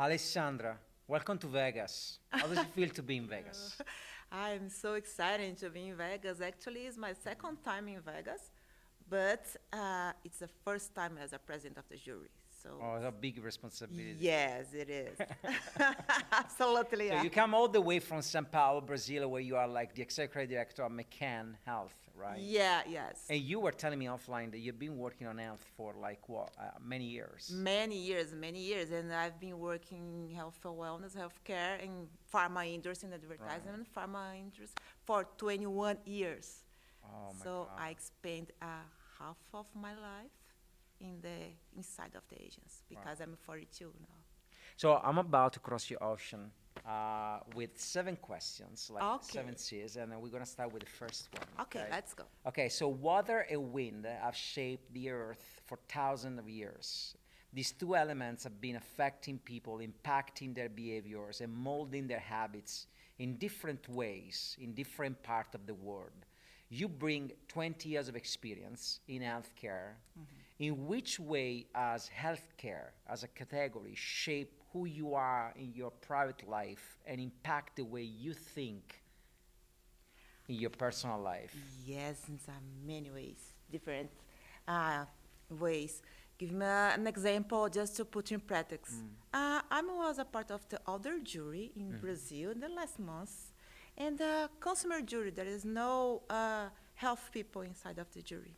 Alessandra, welcome to Vegas. How does it feel to be in Vegas? I'm so excited to be in Vegas. Actually, it's my second time in Vegas, but it's the first time as a president of the jury. So, Oh, it's a big responsibility. yes, it is. Absolutely, So yeah. you come all the way from São Paulo, Brazil, where you are like the executive director of McCann Health, right? Yeah, yes. And you were telling me offline that you've been working on health for like what, many years. Many years, and I've been working in health and wellness, healthcare, and pharma industry, and advertisement, pharma industry for 21 years. Oh my So God. I spent half of my life in the inside of the agents because I'm 42 now. So I'm about to cross your ocean with 7 questions, like Okay. 7 C's, and then we're gonna start with the first one. Okay, let's go. Okay, so water and wind have shaped the earth for thousands of years. These two elements have been affecting people, impacting their behaviors, and molding their habits in different ways in different parts of the world. You bring 20 years of experience in healthcare. In which way has healthcare as a category shape who you are in your private life and impact the way you think in your personal life? Yes, in some many ways, different uh, ways. Give me an example just to put in practice. I was a part of the other jury in Brazil in the last months, and the consumer jury. There is no health people inside of the jury.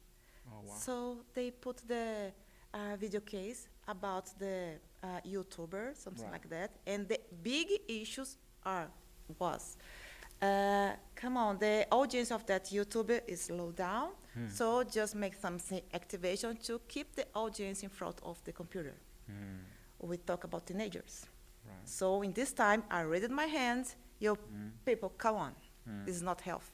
Oh, wow. So they put the video case about the YouTuber, something Right. like that, and the big issues was come on, the audience of that YouTuber is low down, so just make some activation to keep the audience in front of the computer. We talk about teenagers. Right. So in this time, I raised my hand, yo, people, come on, this is not health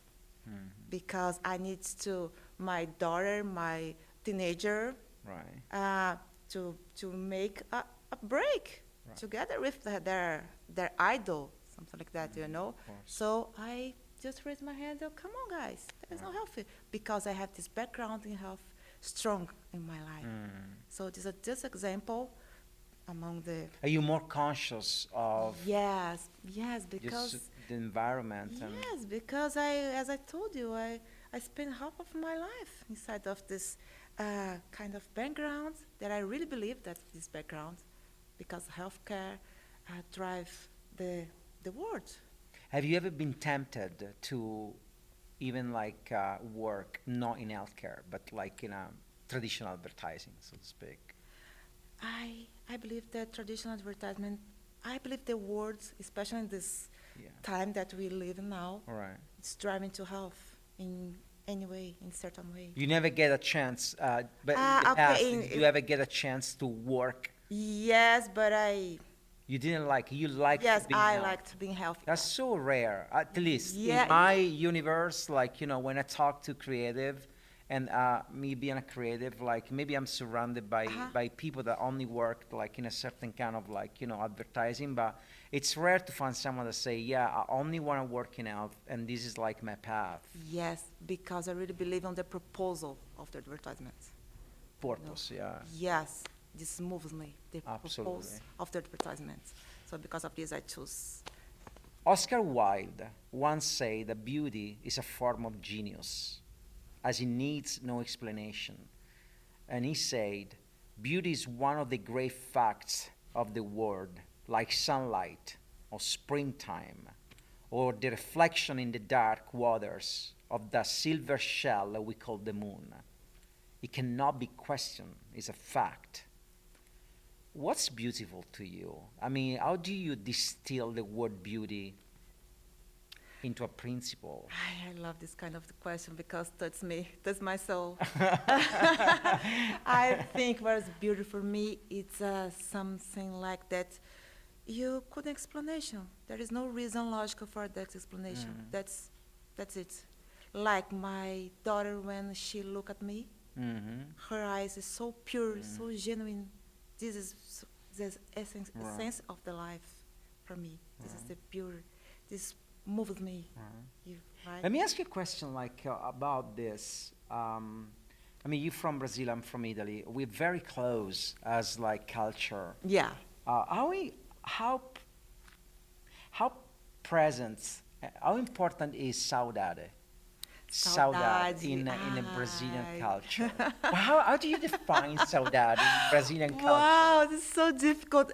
because I need to my daughter, my teenager, Right. to make a break Right. together with their idol, something like that, you know. course. So I just raised my hand. Oh, come on, guys, that is not healthy because I have this background in health strong in my life. So this is just example among the Are you more conscious of yes, just because the environment and yes, because as I told you, I spent half of my life inside of this kind of background that I really believe that this background, because healthcare drive the world. have you ever been tempted to even like work not in healthcare but like in a traditional advertising, so to speak? I believe that traditional advertisement, I believe the words, especially in this Yeah. time that we live in now, All right. it's driving to health in any way, in certain way. You never get a chance, but in Ah, the okay, past, in- did you ever get a chance to work? Yes, but You didn't like, you liked yes, being I healthy. liked being healthy. That's so rare, at least Yeah. in my universe. Like, when I talk to creative and me being a creative, like maybe I'm surrounded by people that only work like in a certain kind of like, advertising, but it's rare to find someone that say, yeah, I only want to work in health and this is like my path, Yes, because I really believe on the proposal of the advertisement. purpose, yeah. Yes, this moves me, the Absolutely. purpose of the advertisement. So because of this, I choose. Oscar Wilde once said that beauty is a form of genius, as it needs no explanation. And he said, beauty is one of the great facts of the world, like sunlight or springtime, or the reflection in the dark waters of the silver shell that we call the moon. It cannot be questioned, it's a fact. What's beautiful to you? I mean, how do you distill the word beauty into a principle? I love this kind of question because that's me, that's my soul. I think what's beautiful for me, it's something like that. You couldn't explanation. There is no reason logical for that explanation. That's it. Like my daughter, when she look at me, her eyes is so pure, so genuine. This is the essence, Right. essence of the life for me. This is the pure. This moves me. You, right? Let me ask you a question like about this. I mean, you're from Brazil, I'm from Italy. We're very close as like culture. Yeah. Uh, how we, how p- how present, how important is saudade? Saudade Saudade. in a Brazilian Ai. culture. Well, how do you define saudade in Brazilian culture? Wow, this is so difficult.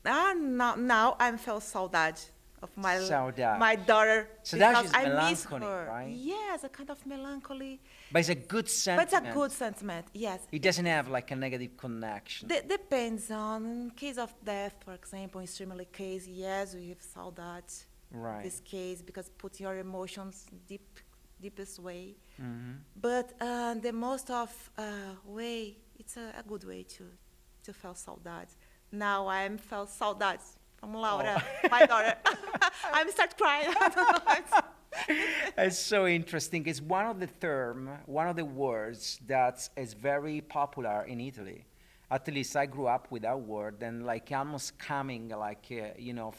Now I'm feel saudade of Saudade. my daughter Saudade because is I miss melancholy, her. right? Yes, a kind of melancholy, But it's a good but it's a sentiment. good sentiment. Yes, It doesn't have like a negative connection. depends on in case of death, for example, in extremely case. Yes, we have saudade. Right. This case because put your emotions deepest way. Hmm. But the most of way, it's a good way to feel saudade. Now I'm felt saudade from Laura, my daughter. I'm start crying. I don't know. It's so interesting. It's one of the words that is very popular in Italy. At least I grew up with that word, and like almost coming like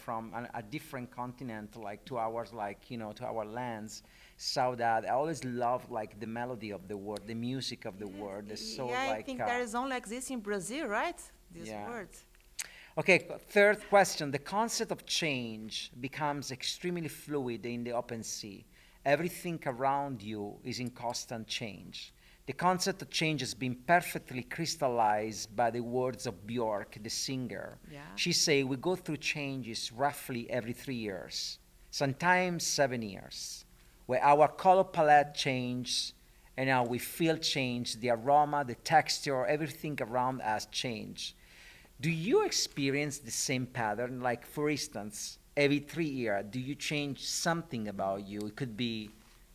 from a different continent, like to ours, like to our lands. Saudade. I always loved like the melody of the word, the music of the word. It's so Yeah, I like think there is only exist in Brazil, right? This yeah. word. Okay, third question. The concept of change becomes extremely fluid in the open sea. Everything around you is in constant change. The concept of change has been perfectly crystallized by the words of Björk, the singer. Yeah. She say we go through changes roughly every 3 years, sometimes 7 years, where our color palette changes and how we feel change, the aroma, the texture, everything around us change. Do you experience the same pattern? Like, for instance, every 3 years, do you change something about you? It could be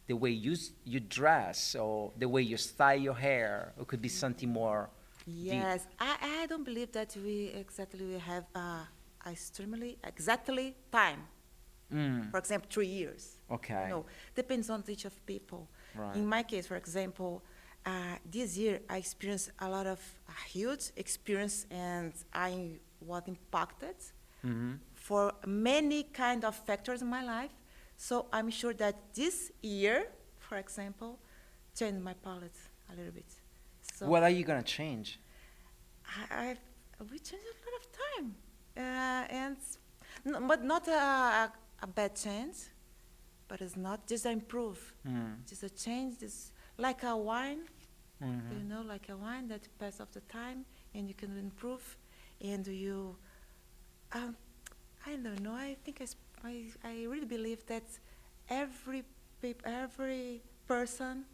the way you dress, or the way you style your hair, or it could be something more deep. Yes, I don't believe that we have extremely exactly time. Mm, For example, 3 years. okay. No, depends on each of people. Right. In my case, for example, this year I experienced a lot of huge experience, and I was impacted Hmm. for many kind of factors in my life. So I'm sure that this year, for example, changed my palette a little bit. So What are you gonna change? we changed a lot of time, and but not a bad change, but it's not just improve, Mm. just a change. This like a wine, Hmm. like a wine that pass of the time, and you can improve, and you, um, I don't know. I think I really believe that every person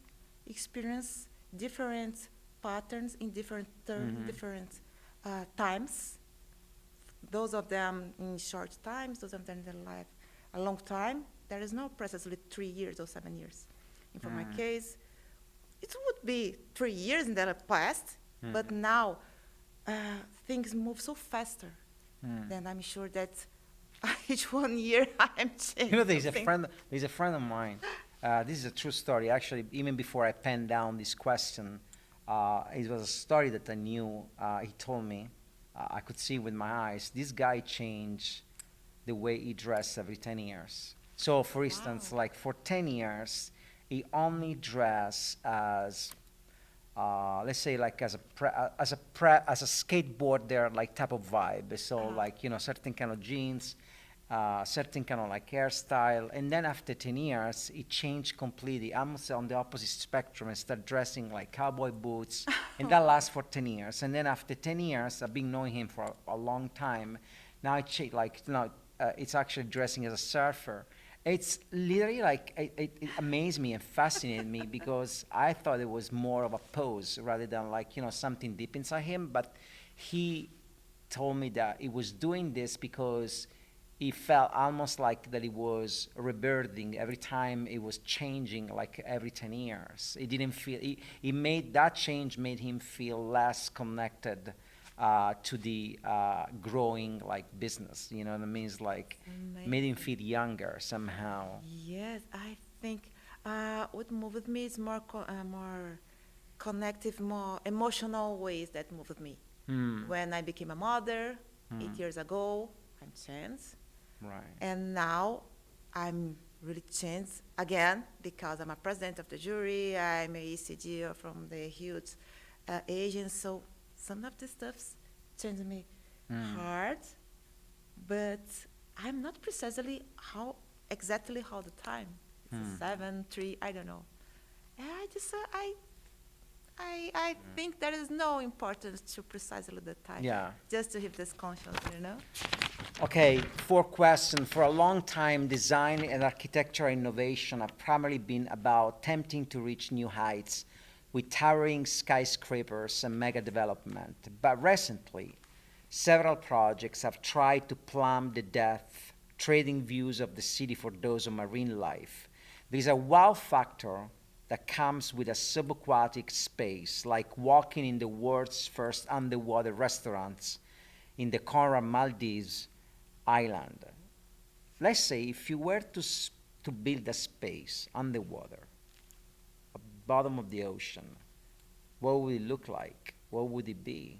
experience different patterns in different Mhm. different times. Those of them in short times, those of them in their life a long time. There is no precisely 3 years or 7 years. And for my case, it would be 3 years in the past, but now things move so faster. Then I'm sure that each 1 year I'm changing. You know, there's something. a friend of mine. This is a true story. Actually, even before I penned down this question, it was a story that I knew. He told me, I could see with my eyes. This guy changed the way he dressed every 10 years. So, for instance, Wow. like for 10 years, he only dressed as, let's say, like as a skateboarder, like type of vibe. So, like certain kind of jeans, certain kind of like hairstyle, and then after 10 years, it changed completely, almost on the opposite spectrum, and started dressing like cowboy boots, and that lasts for 10 years. And then after 10 years, I've been knowing him for a long time. Now it's actually dressing as a surfer. It's literally like it amazed me and fascinated me because I thought it was more of a pose rather than like something deep inside him. But he told me that he was doing this because he felt almost like that it was rebirthing every time it was changing, like every 10 years. He didn't feel, he made that change, made him feel less connected to the growing like business. You know what I mean? It's like made him feel younger somehow. Yes, I think what moved me is more connective, more emotional ways that moved me. When I became a mother 8 years ago, I'm changed, Right. and now I'm really changed again because I'm a president of the jury. I'm a ECD from the huge agents, so some of the stuffs changed me hard, but I'm not precisely exactly how the time. It's a 7, 3, I don't know. And I just, I think there is no importance to precisely the time. Yeah. Just to have this conscience, you know? Okay, 4 questions. For a long time, design and architectural innovation have primarily been about attempting to reach new heights with towering skyscrapers and mega development. But recently, several projects have tried to plumb the depth, trading views of the city for those of marine life. There is a wow factor that comes with a subaquatic space, like walking in the world's first underwater restaurants in the Conrad Maldives island. Let's say if you were to build a space underwater, at the bottom of the ocean, what would it look like? What would it be?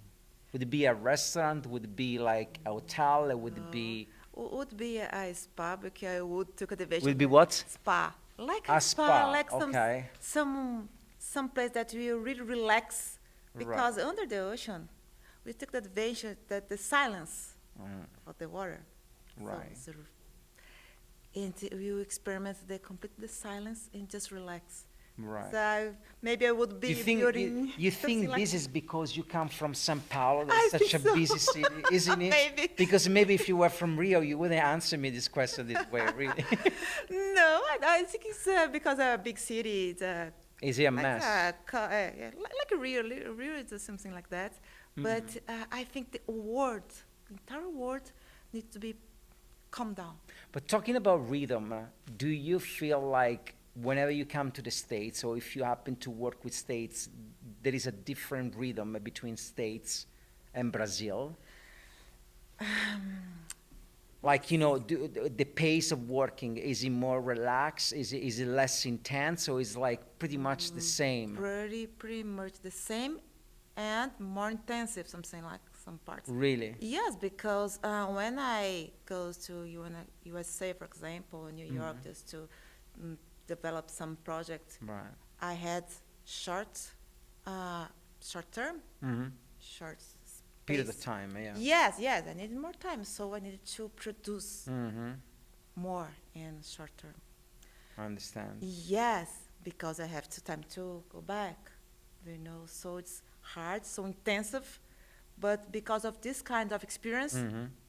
Would it be a restaurant? Would it be like a hotel? Or would it be Would be a spa, because I would take advantage. Would it be of what? Spa, like A a spa, like okay. some place that you really relax, because Right. under the ocean, we take the advantage that the silence of the water. Right. So, and you experiment the silence and just relax. Right. So maybe I would be You think, building you something think like this that. is because you come from São Paulo, I that's such a think so. busy city, isn't it? Maybe. Because maybe if you were from Rio, you wouldn't answer me this question this way, really. No, I think it's because a big city. It's Is it a like mess? yeah, like a Rio is something like that. But I think the entire world, needs to be calmed down. But talking about rhythm, do you feel like whenever you come to the States, or if you happen to work with States, there is a different rhythm between States and Brazil? Like, you know, the pace of working, is it more relaxed? Is it less intense? Or is it like pretty much the same? Pretty much the same, and more intensive. Something like some parts. Really? Yes, because when I go to USA, for example, or New York, just to develop some project, Right. I had short term, short Period of space. time, yeah. Yes, I needed more time, so I needed to produce more in short term. I understand. Yes, because I have time to go back, so it's hard, so intensive, but because of this kind of experience,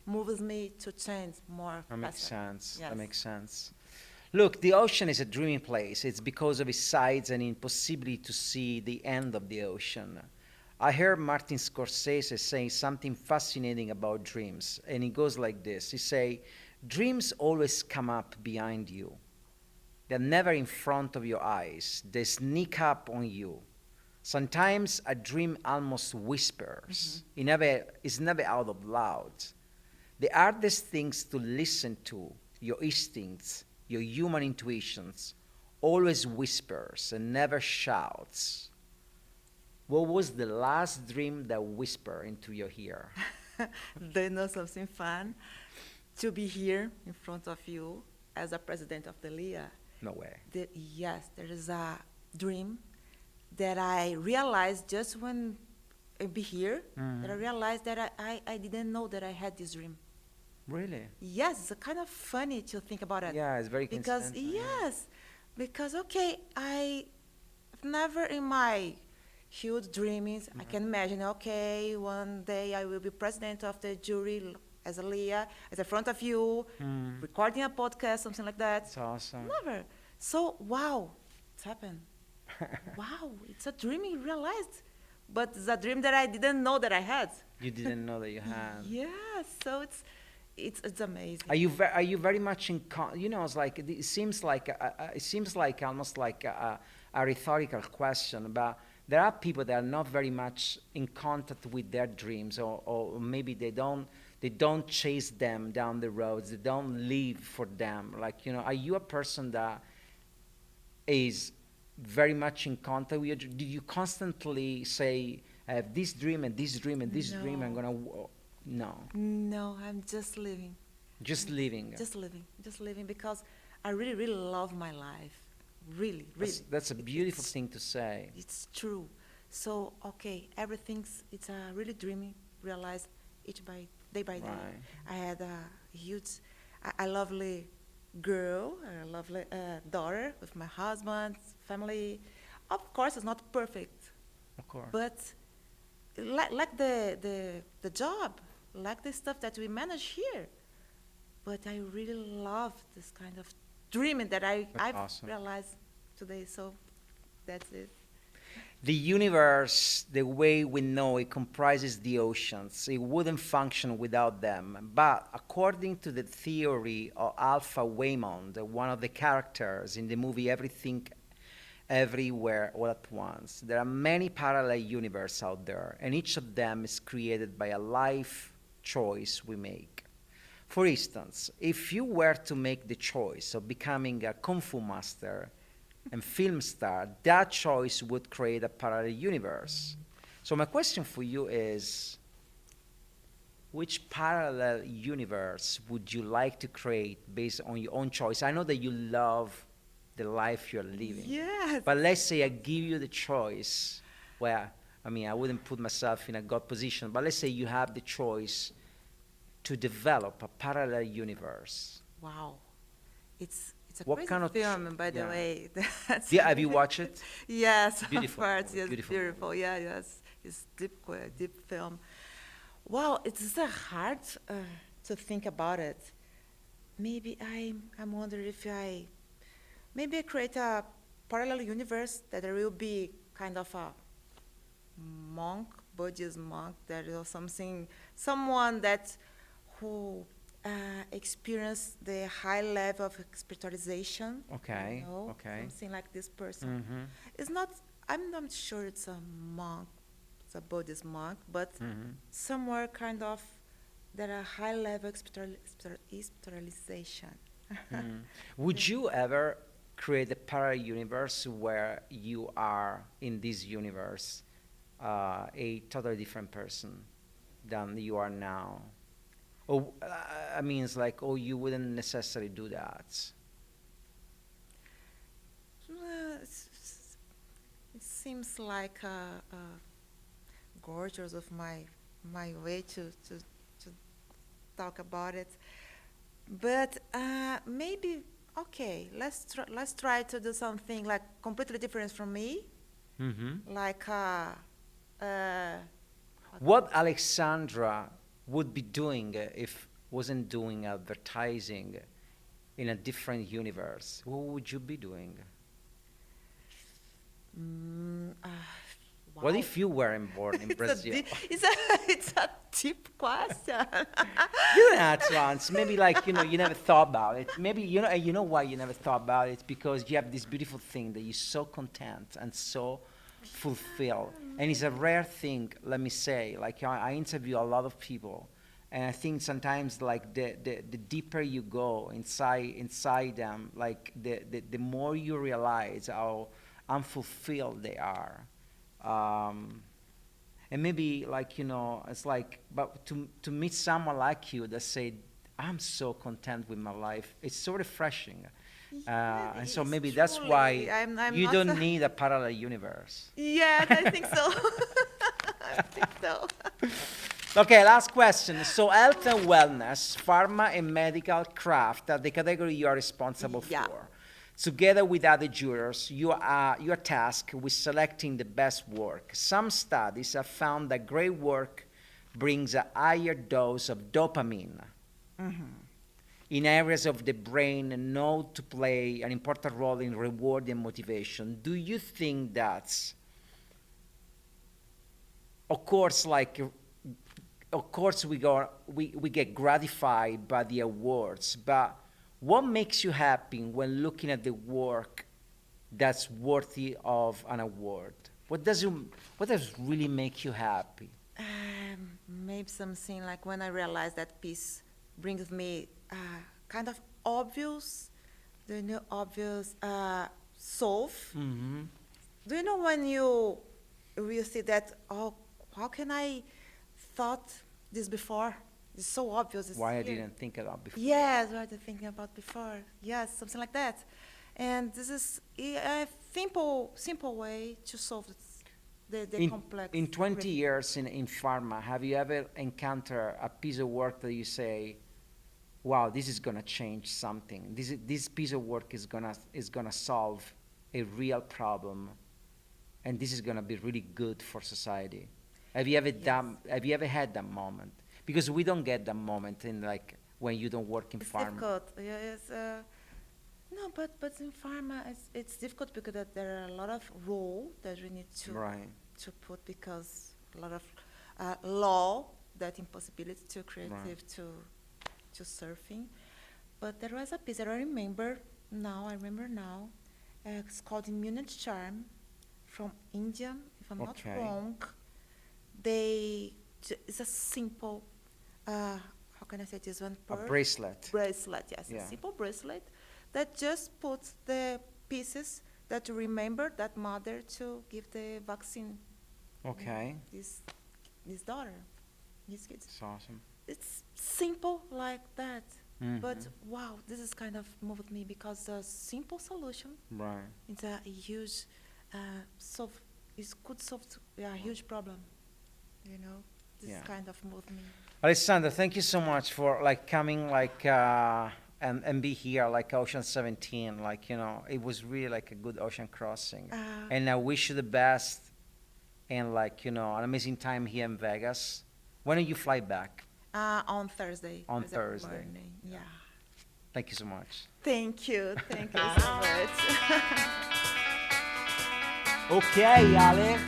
moves me to change more That makes faster. sense. Yes. That makes sense. Look, the ocean is a dreamy place. It's because of its sides and impossibility to see the end of the ocean. I heard Martin Scorsese saying something fascinating about dreams, and it goes like this. He say, dreams always come up behind you. They're never in front of your eyes. They sneak up on you. Sometimes a dream almost whispers. It's never out of loud. The hardest things to listen to, your instincts, your human intuitions, always whispers and never shouts. What was the last dream that whispered into your ear? Do you know something fun? To be here in front of you as a president of the LIA. No way. Yes, there is a dream that I realized just when I be here, that I realized that I didn't know that I had this dream. Really? Yes, it's kind of funny to think about it. Yeah, it's very Because, coincidental, yeah. yes, because, okay, I've never in my huge dreamings, I can imagine, okay, one day I will be president of the jury as a Leah, as in front of you, recording a podcast, something like that. That's awesome. Never. So, wow, it's happened. Wow, it's a dream you realized. But it's a dream that I didn't know that I had. You didn't know that you had. Yeah, so it's amazing. Are you very much in it's like it seems like almost like a rhetorical question, but there are people that are not very much in contact with their dreams, or maybe they don't chase them down the roads, they don't live for them. Like, are you a person that is very much in contact with your do you constantly say, I have this dream and this dream and this dream, I'm gonna no. No, I'm just living. Just living. Just living because I really, really love my life. Really. That's a beautiful thing to say. It's true. So, okay, it's a really dreaming, realize day by day. Right. I had huge, a lovely girl, a lovely daughter with my husband, family. Of course, it's not perfect, Of course. but like the job, like the stuff that we manage here. But I really love this kind of dreaming that That's I've awesome. realized today. So that's it. The universe, the way we know it, comprises the oceans. It wouldn't function without them. But according to the theory of Alpha Waymond, one of the characters in the movie Everything Everywhere All at Once, there are many parallel universes out there, and each of them is created by a life choice we make. For instance, if you were to make the choice of becoming a kung fu master and film star, that choice would create a parallel universe. So my question for you is, which parallel universe would you like to create based on your own choice? I know that you love the life you're living, Yes. but let's say I give you the choice. Well, I mean, I wouldn't put myself in a God position, but let's say you have the choice to develop a parallel universe. Wow. It's a What crazy kind of film, by the yeah. way. That's Yeah, have you watched it? Yes, Beautiful of course. movie, Yes, beautiful beautiful. Yeah, yes. It's deep film. Wow, it's hard to think about it. Maybe I'm wondering if maybe I create a parallel universe that there will be kind of a monk, Buddhist monk, that is something, someone that who experience the high level of spiritualization. Okay, You know, okay. something like this person. Mm-hmm. It's not. I'm not sure it's a monk, it's a Buddhist monk, but Mm-hmm. somewhere kind of that a high level spiritualization. Mm. Would you ever create a parallel universe where you are in this universe a totally different person than you are now? Or I mean, it's like, oh, you wouldn't necessarily do that. It seems like gorgeous of my way to talk about it. But maybe okay. Let's try to do something like completely different from me, Mm-hmm. like What Alessandra would be doing if wasn't doing advertising in a different universe? What would you be doing? mm, uh, What wow. if you weren't born in It's a Brazil? deep, it's a deep question. You didn't answer once. Maybe like you never thought about it. Maybe you know why you never thought about it, because you have this beautiful thing that you're so content and so fulfilled, and it's a rare thing. Let me say, like I interview a lot of people, and I think sometimes like the deeper you go inside them, like the more you realize how unfulfilled they are. Um, and maybe like it's like, but to meet someone like you that said, I'm so content with my life, it's so refreshing. Yeah, And so it's maybe that's truly. why I'm you not. don't need a parallel universe. Yes, I think so. I think so. Okay, last question. So health and wellness, pharma and medical craft are the category you are responsible Yeah. for. Together with other jurors, you are tasked with selecting the best work. Some studies have found that great work brings a higher dose of dopamine in areas of the brain known to play an important role in reward and motivation. Do you think that's, of course, like, of course we get gratified by the awards, but what makes you happy when looking at the work that's worthy of an award? What does really make you happy? Maybe something like when I realize that piece brings me kind of obvious, obvious solve. Mm-hmm. Do you know when you see that, oh, how can I thought this before? It's so obvious. It's Why I here. didn't think about before? Yes, what I thinking about before. Yes, something like that. And this is a simple way to solve the complex. In 20 everything. years in pharma, have you ever encountered a piece of work that you say, wow, this is gonna change something. This piece of work is gonna solve a real problem, and this is gonna be really good for society. Yes. Have you ever had that moment? Because we don't get that moment in like when you don't work in It's pharma. difficult. Yes. No, but in pharma, it's difficult because that there are a lot of rule that we need Right. to put because a lot of law that impossibility to creative to surfing. But there was a piece that I remember now. I remember now. It's called Immunity Charm from India, if I'm not Okay. wrong. It's a simple, how can I say this one? A bracelet. Bracelet, yes, Yeah. a simple bracelet that just puts the pieces that remember that mother to give the vaccine. Okay. This daughter, these kids. It's awesome. It's simple like that. But Mhm. wow, this is kind of moved me because a simple solution Right. it's a huge could solve a huge problem. This Yeah. kind of moved me. Alessandra, thank you so much for like coming like and be here like Ocean 17. Like, it was really like a good ocean crossing. And I wish you the best and like, an amazing time here in Vegas. When do you fly back? On Thursday. On Thursday. Morning. Yeah. Thank you so much. Thank you so much. Okay, Ale.